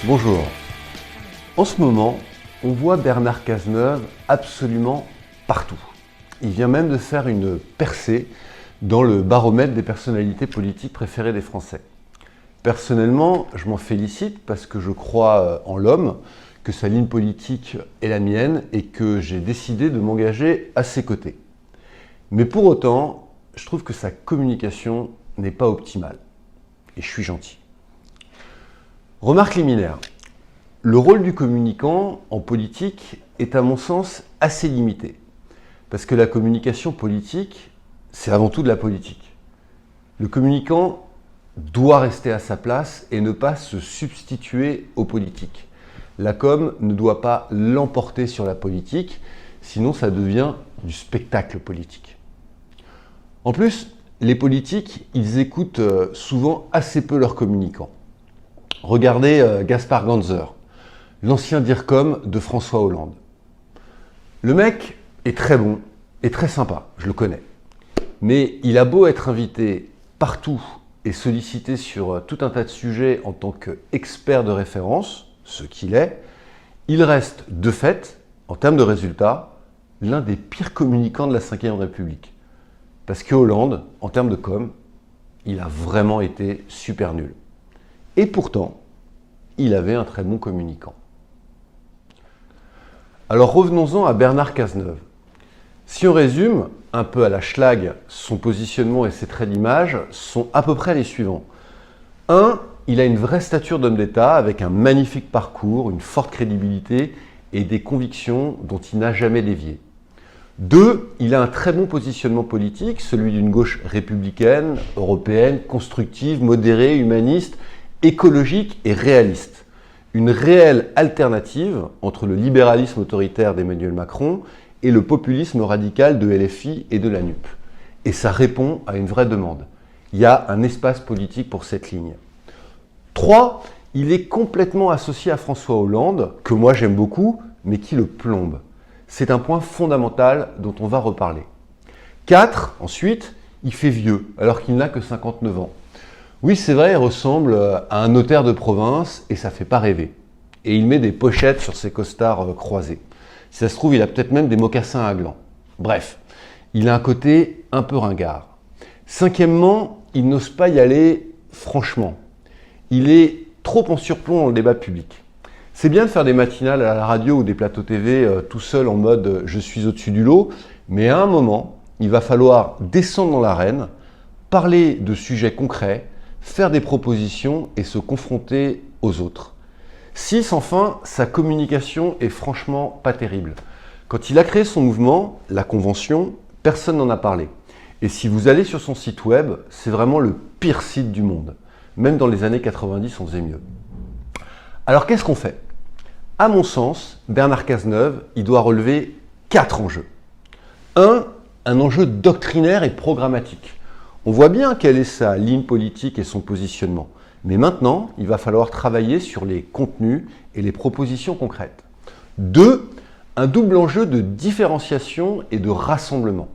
Bonjour. En ce moment, on voit Bernard Cazeneuve absolument partout. Il vient même de faire une percée dans le baromètre des personnalités politiques préférées des Français. Personnellement, je m'en félicite parce que je crois en l'homme, que sa ligne politique est la mienne et que j'ai décidé de m'engager à ses côtés. Mais pour autant, je trouve que sa communication n'est pas optimale. Et je suis gentil. Remarque liminaire. Le rôle du communicant en politique est à mon sens assez limité. Parce que la communication politique, c'est avant tout de la politique. Le communicant doit rester à sa place et ne pas se substituer aux politiques. La com ne doit pas l'emporter sur la politique, sinon ça devient du spectacle politique. En plus, les politiques, ils écoutent souvent assez peu leurs communicants. Regardez Gaspard Ganzer, l'ancien DIRCOM de François Hollande. Le mec est très bon et très sympa, je le connais. Mais il a beau être invité partout et sollicité sur tout un tas de sujets en tant qu'expert de référence, ce qu'il est, il reste de fait, en termes de résultats, l'un des pires communicants de la Ve République. Parce que Hollande, en termes de com, il a vraiment été super nul. Et pourtant, il avait un très bon communicant. Alors revenons-en à Bernard Cazeneuve. Si on résume, un peu à la Schlag, son positionnement et ses traits d'image sont à peu près les suivants. 1. Il a une vraie stature d'homme d'État avec un magnifique parcours, une forte crédibilité et des convictions dont il n'a jamais dévié. 2. Il a un très bon positionnement politique, celui d'une gauche républicaine, européenne, constructive, modérée, humaniste, écologique et réaliste. Une réelle alternative entre le libéralisme autoritaire d'Emmanuel Macron et le populisme radical de LFI et de la NUP. Et ça répond à une vraie demande. Il y a un espace politique pour cette ligne. 3. Il est complètement associé à François Hollande, que moi j'aime beaucoup, mais qui le plombe. C'est un point fondamental dont on va reparler. 4. Ensuite, il fait vieux, alors qu'il n'a que 59 ans. Oui, c'est vrai, il ressemble à un notaire de province et ça fait pas rêver. Et il met des pochettes sur ses costards croisés. Si ça se trouve, il a peut-être même des mocassins à glands. Bref, il a un côté un peu ringard. 5e, il n'ose pas y aller franchement. Il est trop en surplomb dans le débat public. C'est bien de faire des matinales à la radio ou des plateaux TV tout seul en mode « je suis au-dessus du lot », mais à un moment, il va falloir descendre dans l'arène, parler de sujets concrets, faire des propositions et se confronter aux autres. 6, enfin, sa communication est franchement pas terrible. Quand il a créé son mouvement, la Convention, personne n'en a parlé. Et si vous allez sur son site web, c'est vraiment le pire site du monde. Même dans les années 90, on faisait mieux. Alors qu'est-ce qu'on fait? À mon sens, Bernard Cazeneuve, il doit relever 4 enjeux. 1, un enjeu doctrinaire et programmatique. On voit bien quelle est sa ligne politique et son positionnement. Mais maintenant, il va falloir travailler sur les contenus et les propositions concrètes. 2, un double enjeu de différenciation et de rassemblement.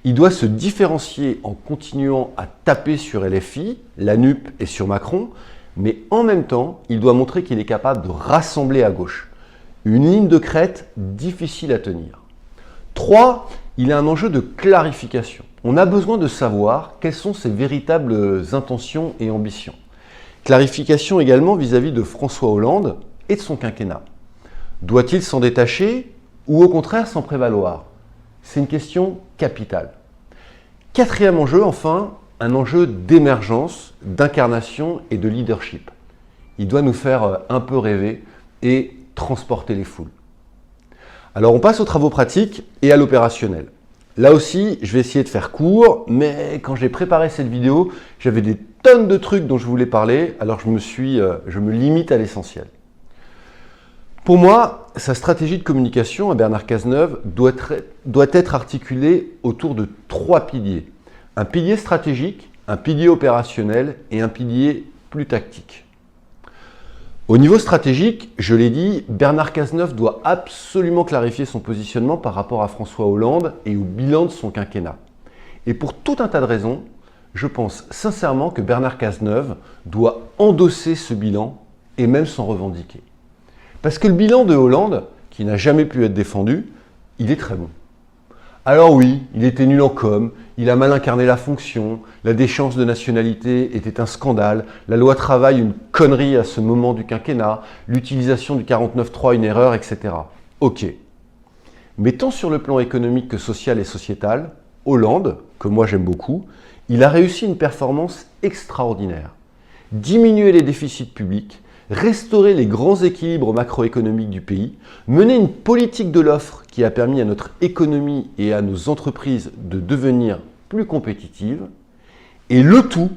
Il doit se différencier en continuant à taper sur LFI, la NUP et sur Macron, mais en même temps, il doit montrer qu'il est capable de rassembler à gauche. Une ligne de crête difficile à tenir. 3, il a un enjeu de clarification. On a besoin de savoir quelles sont ses véritables intentions et ambitions. Clarification également vis-à-vis de François Hollande et de son quinquennat. Doit-il s'en détacher ou au contraire s'en prévaloir? C'est une question capitale. 4e enjeu, enfin, un enjeu d'émergence, d'incarnation et de leadership. Il doit nous faire un peu rêver et transporter les foules. Alors on passe aux travaux pratiques et à l'opérationnel. Là aussi, je vais essayer de faire court, mais quand j'ai préparé cette vidéo, j'avais des tonnes de trucs dont je voulais parler, alors je me limite à l'essentiel. Pour moi, sa stratégie de communication à Bernard Cazeneuve doit être articulée autour de 3 piliers. Un pilier stratégique, un pilier opérationnel et un pilier plus tactique. Au niveau stratégique, je l'ai dit, Bernard Cazeneuve doit absolument clarifier son positionnement par rapport à François Hollande et au bilan de son quinquennat. Et pour tout un tas de raisons, je pense sincèrement que Bernard Cazeneuve doit endosser ce bilan et même s'en revendiquer. Parce que le bilan de Hollande, qui n'a jamais pu être défendu, il est très bon. Alors oui, il était nul en com, il a mal incarné la fonction, la déchéance de nationalité était un scandale, la loi travail une connerie à ce moment du quinquennat, l'utilisation du 49.3 une erreur, etc. Ok. Mais tant sur le plan économique que social et sociétal, Hollande, que moi j'aime beaucoup, il a réussi une performance extraordinaire. Diminuer les déficits publics, restaurer les grands équilibres macroéconomiques du pays, mener une politique de l'offre qui a permis à notre économie et à nos entreprises de devenir plus compétitives, et le tout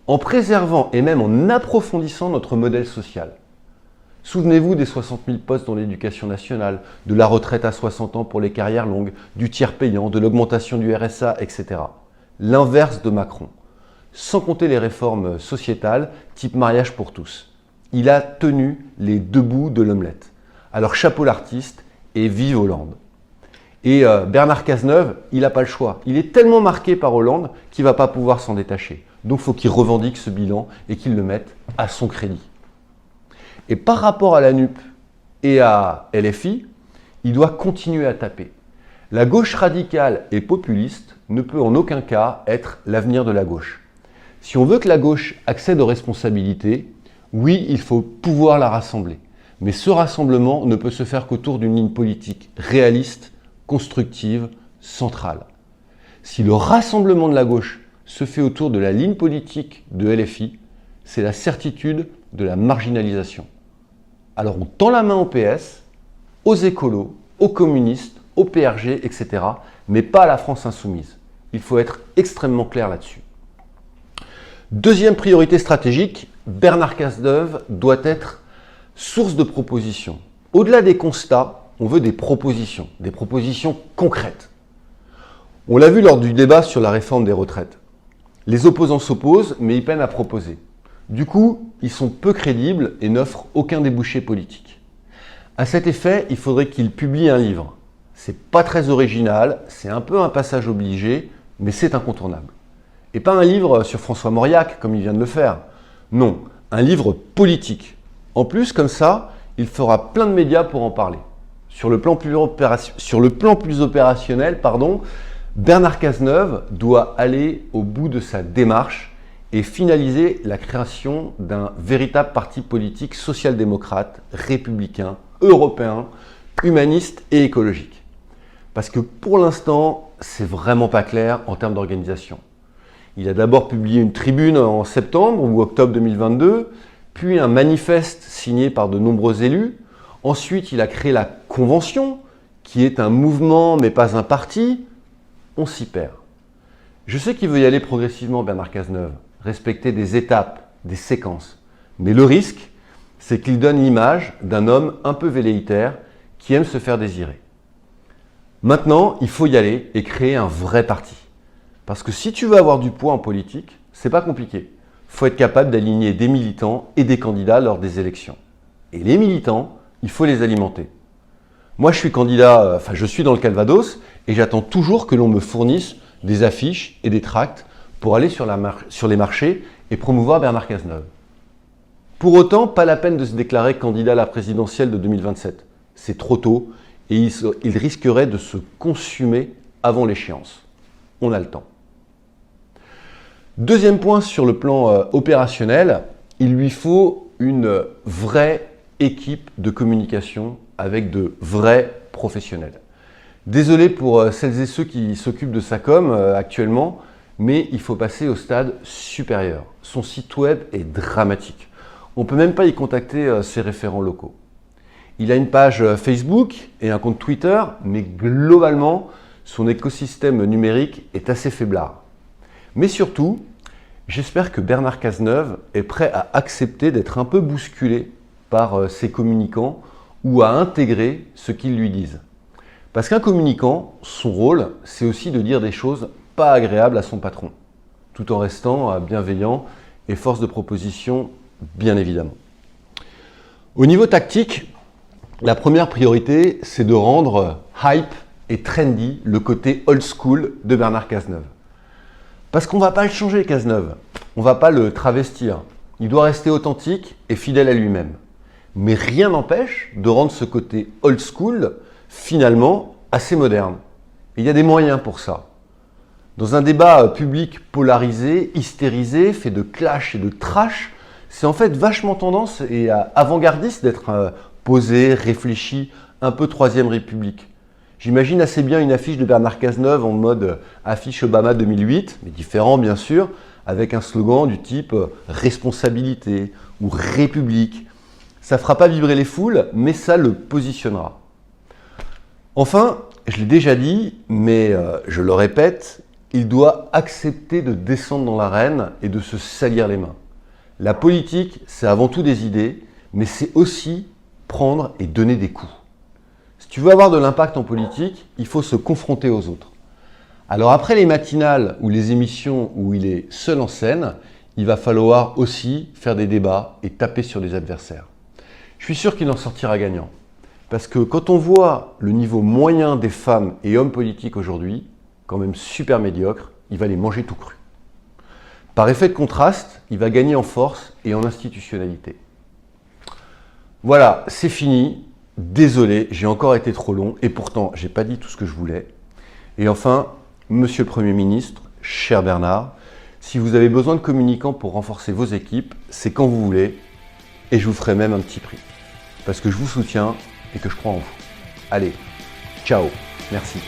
en préservant et même en approfondissant notre modèle social. Souvenez-vous des 60 000 postes dans l'éducation nationale, de la retraite à 60 ans pour les carrières longues, du tiers payant, de l'augmentation du RSA, etc. L'inverse de Macron. Sans compter les réformes sociétales, type mariage pour tous. Il a tenu les deux bouts de l'omelette. Alors chapeau l'artiste et vive Hollande. Et Bernard Cazeneuve, il n'a pas le choix. Il est tellement marqué par Hollande qu'il ne va pas pouvoir s'en détacher. Donc il faut qu'il revendique ce bilan et qu'il le mette à son crédit. Et par rapport à la NUP et à LFI, il doit continuer à taper. La gauche radicale et populiste ne peut en aucun cas être l'avenir de la gauche. Si on veut que la gauche accède aux responsabilités, oui, il faut pouvoir la rassembler. Mais ce rassemblement ne peut se faire qu'autour d'une ligne politique réaliste, constructive, centrale. Si le rassemblement de la gauche se fait autour de la ligne politique de LFI, c'est la certitude de la marginalisation. Alors on tend la main au PS, aux écolos, aux communistes, au PRG, etc. mais pas à la France insoumise. Il faut être extrêmement clair là-dessus. Deuxième priorité stratégique, Bernard Cazeneuve doit être source de propositions. Au-delà des constats, on veut des propositions concrètes. On l'a vu lors du débat sur la réforme des retraites. Les opposants s'opposent, mais ils peinent à proposer. Du coup, ils sont peu crédibles et n'offrent aucun débouché politique. À cet effet, il faudrait qu'il publie un livre. C'est pas très original, c'est un peu un passage obligé, mais c'est incontournable. Et pas un livre sur François Mauriac, comme il vient de le faire. Non, un livre politique. En plus, comme ça, il fera plein de médias pour en parler. Sur le plan plus opérationnel, Bernard Cazeneuve doit aller au bout de sa démarche et finaliser la création d'un véritable parti politique social-démocrate, républicain, européen, humaniste et écologique. Parce que pour l'instant, c'est vraiment pas clair en termes d'organisation. Il a d'abord publié une tribune en septembre ou octobre 2022, puis un manifeste signé par de nombreux élus. Ensuite, il a créé la Convention, qui est un mouvement mais pas un parti. On s'y perd. Je sais qu'il veut y aller progressivement, Bernard Cazeneuve, respecter des étapes, des séquences. Mais le risque, c'est qu'il donne l'image d'un homme un peu velléitaire qui aime se faire désirer. Maintenant, il faut y aller et créer un vrai parti. Parce que si tu veux avoir du poids en politique, c'est pas compliqué. Il faut être capable d'aligner des militants et des candidats lors des élections. Et les militants, il faut les alimenter. Moi, je suis candidat, je suis dans le Calvados et j'attends toujours que l'on me fournisse des affiches et des tracts pour aller sur les marchés et promouvoir Bernard Cazeneuve. Pour autant, pas la peine de se déclarer candidat à la présidentielle de 2027. C'est trop tôt et il risquerait de se consumer avant l'échéance. On a le temps. Deuxième point sur le plan opérationnel, il lui faut une vraie équipe de communication avec de vrais professionnels. Désolé pour celles et ceux qui s'occupent de sa com actuellement, mais il faut passer au stade supérieur. Son site web est dramatique. On ne peut même pas y contacter ses référents locaux. Il a une page Facebook et un compte Twitter, mais globalement, son écosystème numérique est assez faiblard. Mais surtout, j'espère que Bernard Cazeneuve est prêt à accepter d'être un peu bousculé par ses communicants ou à intégrer ce qu'ils lui disent. Parce qu'un communicant, son rôle, c'est aussi de dire des choses pas agréables à son patron, tout en restant bienveillant et force de proposition, bien évidemment. Au niveau tactique, la première priorité, c'est de rendre hype et trendy le côté old school de Bernard Cazeneuve. Parce qu'on ne va pas le changer, Cazeneuve. On ne va pas le travestir. Il doit rester authentique et fidèle à lui-même. Mais rien n'empêche de rendre ce côté old school, finalement, assez moderne. Et il y a des moyens pour ça. Dans un débat public polarisé, hystérisé, fait de clash et de trash, c'est en fait vachement tendance et avant-gardiste d'être posé, réfléchi, un peu Troisième République. J'imagine assez bien une affiche de Bernard Cazeneuve en mode affiche Obama 2008, mais différent bien sûr, avec un slogan du type responsabilité ou république. Ça ne fera pas vibrer les foules, mais ça le positionnera. Enfin, je l'ai déjà dit, mais je le répète, il doit accepter de descendre dans l'arène et de se salir les mains. La politique, c'est avant tout des idées, mais c'est aussi prendre et donner des coups. Si tu veux avoir de l'impact en politique, il faut se confronter aux autres. Alors après les matinales ou les émissions où il est seul en scène, il va falloir aussi faire des débats et taper sur des adversaires. Je suis sûr qu'il en sortira gagnant. Parce que quand on voit le niveau moyen des femmes et hommes politiques aujourd'hui, quand même super médiocre, il va les manger tout cru. Par effet de contraste, il va gagner en force et en institutionnalité. Voilà, c'est fini. Désolé, j'ai encore été trop long et pourtant, j'ai pas dit tout ce que je voulais. Et enfin, Monsieur le Premier ministre, cher Bernard, si vous avez besoin de communicants pour renforcer vos équipes, c'est quand vous voulez et je vous ferai même un petit prix. Parce que je vous soutiens et que je crois en vous. Allez, ciao, merci.